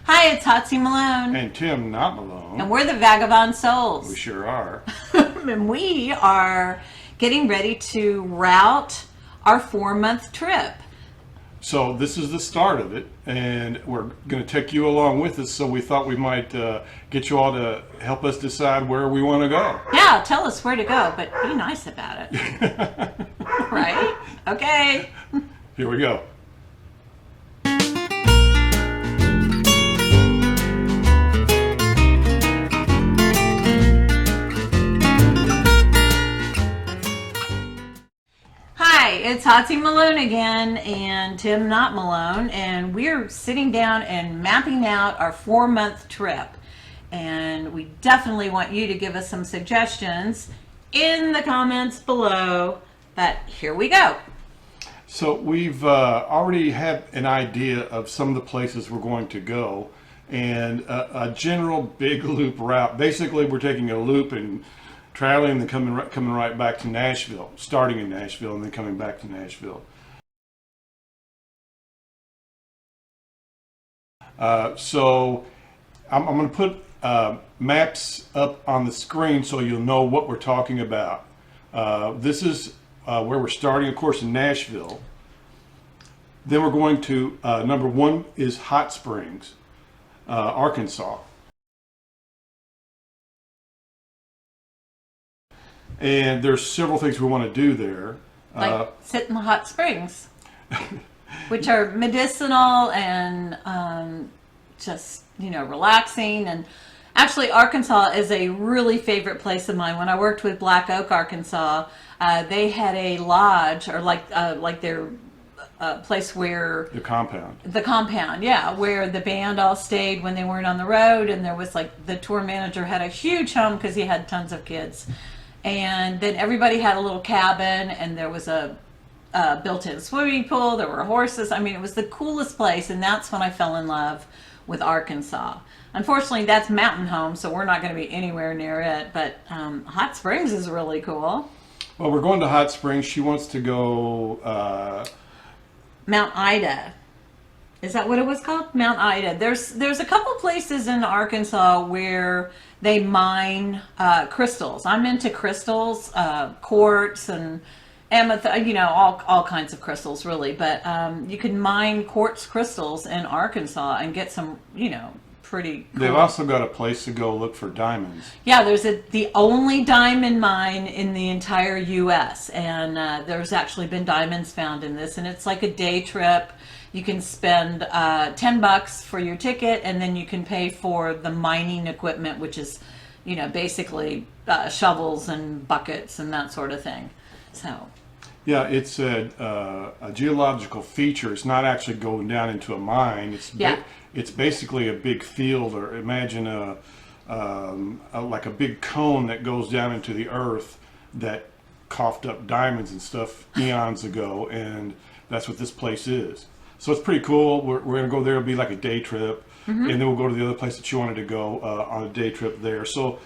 Hi, it's Hotsy Malone. And Tim, not Malone. And we're the Vagabond Souls. We sure are. And we are getting ready to route our 4-month trip. So this is the start of it, and we're going to take you along with us. So we thought we might get you all to help us decide where we want to go. Yeah, tell us where to go, but be nice about it. Right? Okay. Here we go. Hi, it's Hotsy Malone again, and Tim not Malone, and we're sitting down and mapping out our 4-month trip. And we definitely want you to give us some suggestions in the comments below, but here we go. So we've already had an idea of some of the places we're going to go, and a general big loop route. Basically, we're taking a loop and traveling and then coming right back to Nashville, starting in Nashville and then coming back to Nashville. So I'm going to put maps up on the screen so you'll know what we're talking about. This is where we're starting, of course, in Nashville. Then we're going to, number one is Hot Springs, Arkansas. And there's several things we want to do there. Like sit in the hot springs, which are medicinal and just, relaxing. And actually, Arkansas is a really favorite place of mine. When I worked with Black Oak, Arkansas, they had a lodge, or like their place where The compound. the compound, yeah, where the band all stayed when they weren't on the road. And there was the tour manager had a huge home because he had tons of kids. And then everybody had a little cabin, and there was a built-in swimming pool. There were horses. I mean, it was the coolest place, and that's when I fell in love with Arkansas. Unfortunately, that's mountain home, so we're not going to be anywhere near it. But Hot Springs is really cool. Well, we're going to Hot Springs. She wants to go Mount Ida. Is that what it was called? Mount Ida. There's a couple places in Arkansas where they mine crystals. I'm into crystals, quartz and amethyst, all kinds of crystals really. But you can mine quartz crystals in Arkansas and get some, pretty cool. They've also got a place to go look for diamonds. Yeah, there's the only diamond mine in the entire U.S. And there's actually been diamonds found in this. And it's like a day trip. You can spend $10 for your ticket, and then you can pay for the mining equipment, which is, basically shovels and buckets and that sort of thing. So. Yeah, it's a geological feature. It's not actually going down into a mine. It's basically a big field, or imagine like a big cone that goes down into the earth that coughed up diamonds and stuff eons ago, and that's what this place is. So it's pretty cool. We're going to go there. It'll be like a day trip. And then we'll go to the other place that you wanted to go on a day trip there. So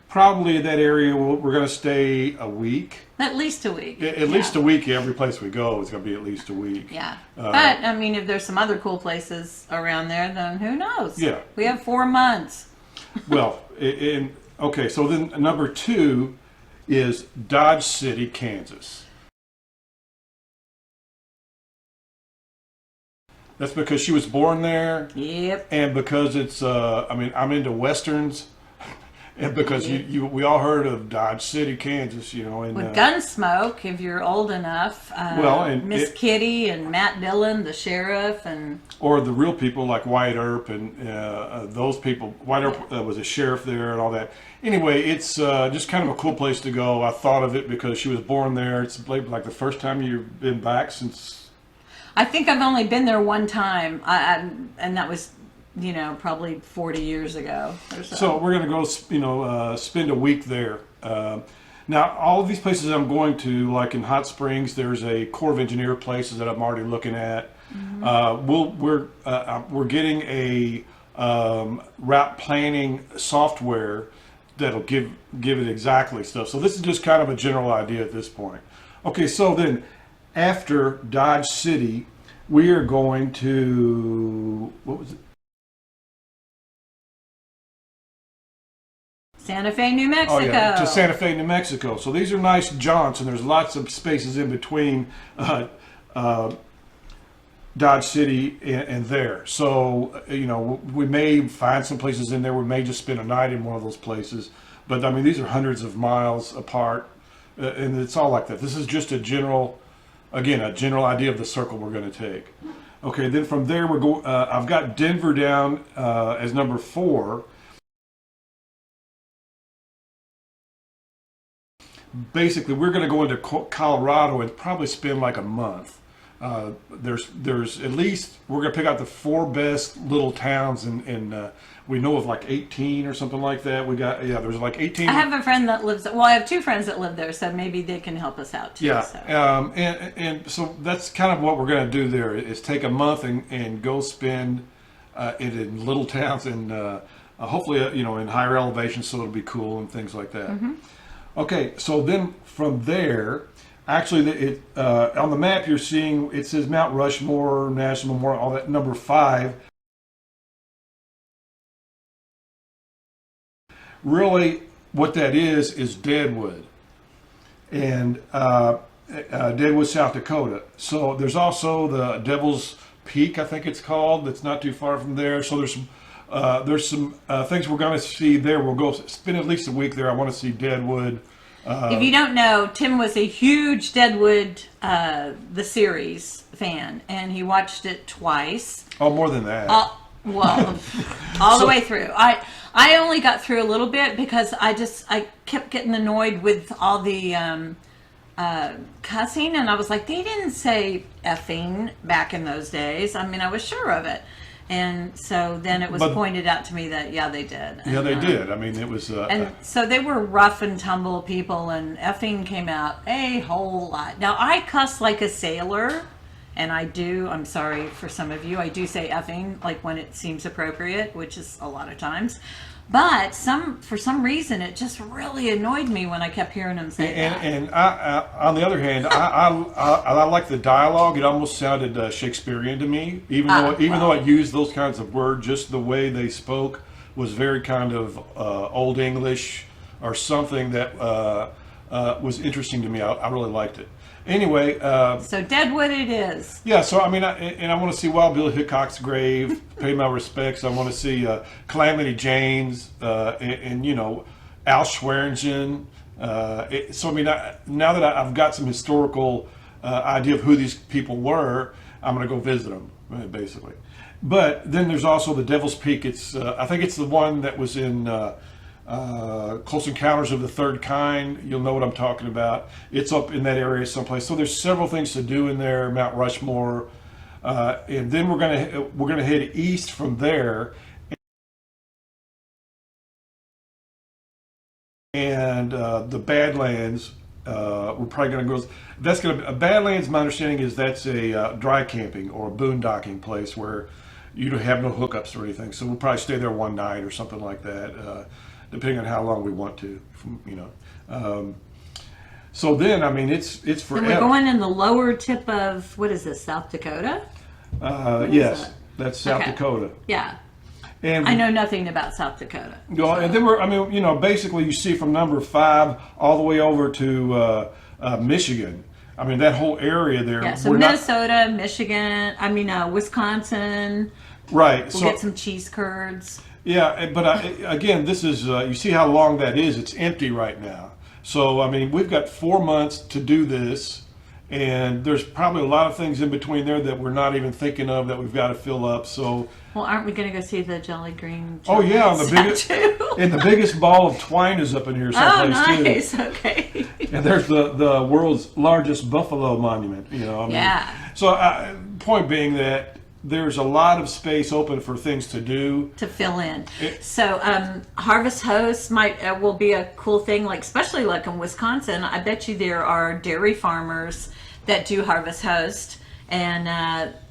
probably in that area, we're going to stay a week. At least a week. At least a week. Every place we go is going to be at least a week. Yeah. But, I mean, if there's some other cool places around there, then who knows? Yeah. We have 4 months. Well, okay, so then number 2 is Dodge City, Kansas. That's because she was born there. Yep. And because it's, I'm into Westerns. And because we all heard of Dodge City, Kansas, and with Gunsmoke, if you're old enough. And Miss Kitty and Matt Dillon, the sheriff, and or the real people like Wyatt Earp and those people. Wyatt Earp was a sheriff there and all that. Anyway, it's just kind of a cool place to go. I thought of it because she was born there. It's like the first time you've been back since. I think I've only been there one time, and that was, probably 40 years ago or so. So we're going to go, spend a week there. Now, all of these places I'm going to, like in Hot Springs, there's a Corps of Engineer places that I'm already looking at. We're getting a route planning software that'll give it exactly stuff. So this is just kind of a general idea at this point. Okay, so then after Dodge City, we are going to, what was it? Santa Fe, New Oh Mexico. yeah, to Santa Fe, New Mexico. So these are nice jaunts, and there's lots of spaces in between Dodge City and there. So we may find some places in there. We may just spend a night in one of those places. But I mean, these are hundreds of miles apart, and it's all like that. This is just a general idea of the circle we're going to take. Okay, then from there we're going. I've got Denver down as number 4. Basically, we're going to go into Colorado and probably spend like a month. There's at least we're going to pick out the 4 best little towns, and we know of like 18 or something like that. There's like 18. I have a friend that lives. Well, I have 2 friends that live there, so maybe they can help us out too. Yeah, So. and so that's kind of what we're going to do there is take a month and go spend it in little towns and hopefully in higher elevations, so it'll be cool and things like that. Mm-hmm. Okay, so then from there, actually, on the map you're seeing it says Mount Rushmore National Memorial, all that, number 5. Really, what that is Deadwood, and Deadwood, South Dakota. So there's also the Devil's Peak, I think it's called. That's not too far from there. So there's some things we're going to see there. We'll go spend at least a week there. I want to see Deadwood. If you don't know, Tim was a huge Deadwood, the series fan, and he watched it twice. Oh, more than that. All the way through. I only got through a little bit because I kept getting annoyed with all the cussing, and I was like, they didn't say effing back in those days. I mean, I was sure of it. And so then it was pointed out to me that, yeah, they did. Yeah, they did. I mean, it was... and so they were rough and tumble people, and effing came out a whole lot. Now, I cuss like a sailor, and I do. I'm sorry for some of you. I do say effing, like when it seems appropriate, which is a lot of times. But for some reason, it just really annoyed me when I kept hearing him say that. And I, on the other hand, I like the dialogue. It almost sounded Shakespearean to me, even though I used those kinds of words. Just the way they spoke was very kind of Old English or something that was interesting to me. I really liked it. Anyway, so Deadwood it is. Yeah, so I mean, I want to see Wild Bill Hickok's grave, pay my respects. I want to see Calamity Jane's, and Al Schweringen. So I mean, now that I've got some historical idea of who these people were, I'm going to go visit them, basically. But then there's also the Devil's Peak. It's I think it's the one that was in Close Encounters of the Third Kind. You'll know what I'm talking about. It's up in that area someplace. So there's several things to do in there. Mount Rushmore, and then we're gonna head east from there, and the Badlands. We're probably gonna go. That's gonna Badlands. My understanding is that's a dry camping or a boondocking place where you don't have no hookups or anything. So we'll probably stay there one night or something like that. Depending on how long we want to, so then, I mean, it's forever. And we're going in the lower tip of, what is this, South Dakota? Yes, that's South Dakota. Yeah. And I know nothing about South Dakota. And then basically you see from number 5 all the way over to Michigan. I mean, that whole area there. Yeah, so Minnesota, Michigan, Wisconsin. Right. We'll get some cheese curds. Yeah, but again, this is, you see how long that is. It's empty right now. So, I mean, we've got 4 months to do this, and there's probably a lot of things in between there that we're not even thinking of that we've got to fill up. So, well, aren't we going to go see the Jolly Green? Oh yeah, on the biggest ball of twine is up in here someplace nice. too. Okay. And there's the world's largest buffalo monument. Yeah. So, point being that there's a lot of space open for things to do to fill in. So Harvest Host will be a cool thing, like especially like in Wisconsin. I bet you there are dairy farmers that do Harvest Host and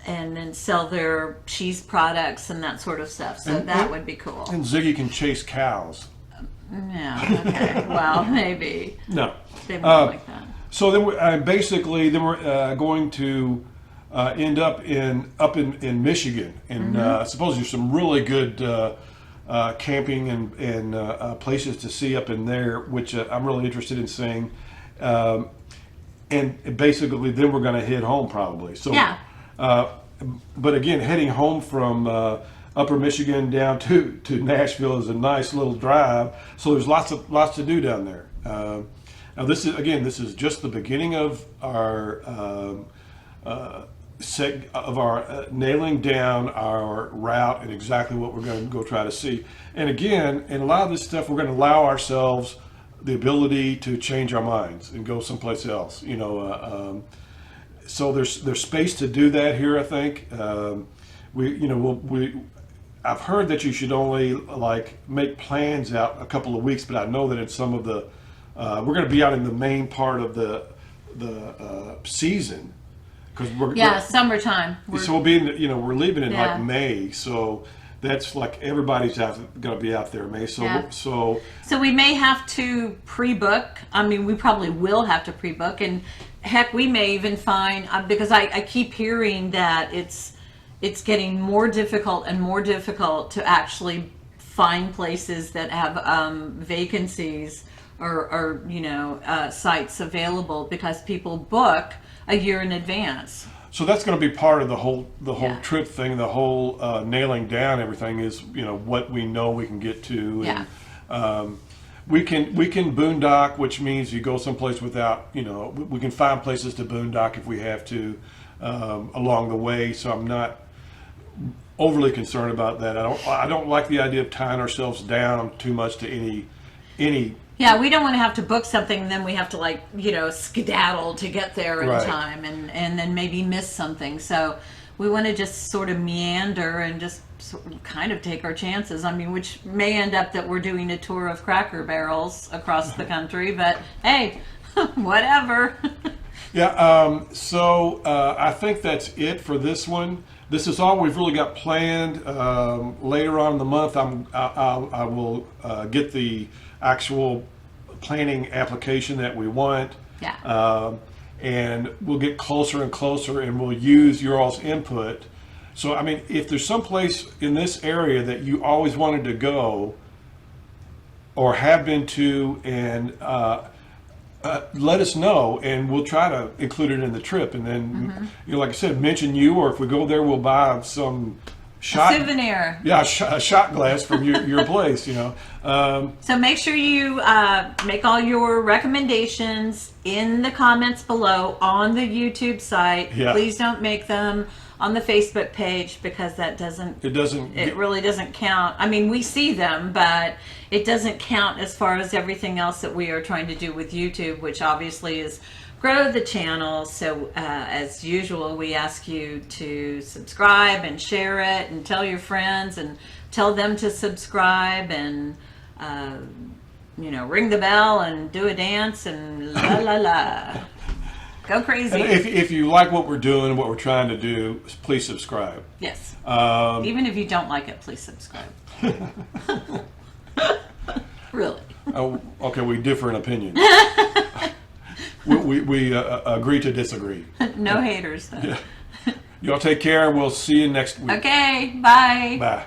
then sell their cheese products and that sort of stuff. So that would be cool. And Ziggy can chase cows. Yeah. Okay. Well, maybe. No. They won't like that. So then we're going to end up in Michigan, and I suppose there's some really good camping and places to see up in there, which I'm really interested in seeing. And basically, then we're going to head home probably. So, Yeah. But again, heading home from Upper Michigan down to Nashville is a nice little drive. So there's lots to do down there. Now this is just the beginning of our nailing down our route and exactly what we're going to go try to see. And again, in a lot of this stuff, we're going to allow ourselves the ability to change our minds and go someplace else. So there's space to do that here. I think I've heard that you should only make plans out a couple of weeks, but I know that in some of the we're going to be out in the main part of the season because summertime. So we'll be in we're leaving in Yeah. like May, so that's like everybody's going to be out there in May. So Yeah. so So we may have to pre-book. I mean, we probably will have to pre-book, and heck, we may even find because I keep hearing that it's getting more difficult and more difficult to actually find places that have vacancies or sites available because people book a year in advance. So that's going to be part of the whole Yeah. trip thing, the whole nailing down everything is what we know we can get to. Yeah. And, we can boondock, which means you go someplace without we can find places to boondock if we have to along the way. So I'm not overly concerned about that. I don't like the idea of tying ourselves down too much to any. Yeah, we don't want to have to book something and then we have to skedaddle to get there in Right. time and then maybe miss something. So we want to just sort of meander and just kind of take our chances. I mean, which may end up that we're doing a tour of Cracker Barrels across the country, but hey, whatever. Yeah. So I think that's it for this one. This is all we've really got planned. Later on in the month, I will get the actual planning application that we want. Yeah. And we'll get closer and closer, and we'll use your all's input. So, I mean, if there's some place in this area that you always wanted to go or have been to, and let us know, and we'll try to include it in the trip. And then, like I said, mention you, or if we go there, we'll buy some shot Souvenir. Yeah, a shot glass from your place. So make sure you make all your recommendations in the comments below on the YouTube site. Yeah. Please don't make them on the Facebook page because that It really doesn't count. I mean, we see them, but it doesn't count as far as everything else that we are trying to do with YouTube, which obviously is grow the channel. So as usual, we ask you to subscribe and share it and tell your friends and tell them to subscribe and ring the bell and do a dance and la la la. Go crazy. And if you like what we're doing and what we're trying to do, please subscribe. Yes. Even if you don't like it, please subscribe. Really. Oh, okay, we differ in opinion. we agree to disagree. No haters, though. Yeah. Y'all take care. We'll see you next week. Okay, bye. Bye.